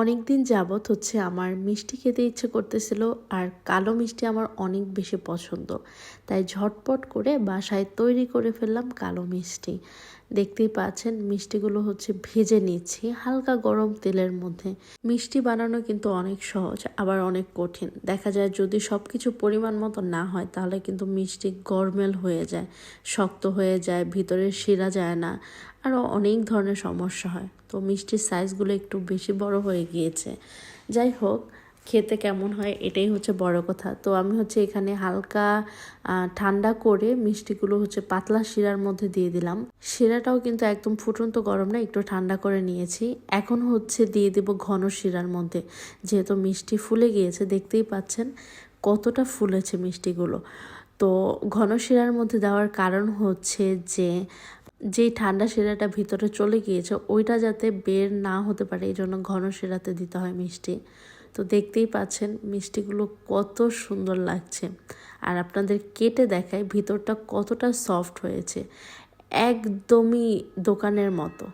অনেক দিন যাবৎ আমার মিষ্টি খেতে ইচ্ছে করতেছিল, আর কালো মিষ্টি আমার অনেক বেশি পছন্দ। তাই ঝটপট করে বাসায় তৈরি করে ফেললাম কালো মিষ্টি। দেখতেই পাচ্ছেন মিষ্টিগুলো ভেজে নিচ্ছি হালকা গরম তেলের মধ্যে। মিষ্টি বানানো কিন্তু অনেক সহজ, আবার অনেক কঠিন। দেখা যায় যদি সব কিছু পরিমাণ মতো না হয় তাহলে কিন্তু মিষ্টি গরমেল হয়ে যায়, শক্ত হয়ে যায়, ভিতরে শিরা যায় না, আরও অনেক ধরনের সমস্যা হয়। তো মিষ্টির সাইজগুলো একটু বেশি বড় হয়ে গিয়েছে। যাই হোক, খেতে কেমন হয় এটাই বড় কথা। তো আমি এখানে হালকা ঠান্ডা করে মিষ্টিগুলো পাতলা শিরার মধ্যে দিয়ে দিলাম। শিরাটাও কিন্তু একদম ফুটন্ত গরম না, একটু ঠান্ডা করে নিয়েছি। এখন দিয়ে দেব ঘন শিরার মধ্যে, যেহেতু মিষ্টি ফুলে গিয়েছে। দেখতেই পাচ্ছেন কতটা ফুলেছে মিষ্টিগুলো। তো ঘন শিরার মধ্যে দেওয়ার কারণ যে যেই ঠান্ডা শিরাটা ভিতরে চলে গিয়েছে ওইটা যাতে বের না হতে পারে, এই জন্য ঘন শিরাতে দিতে হয় মিষ্টি। তো দেখতেই পাচ্ছেন মিষ্টিগুলো কত সুন্দর লাগছে। আর আপনাদের কেটে দেখায় ভিতরটা কতটা সফট হয়েছে, একদমই দোকানের মতো।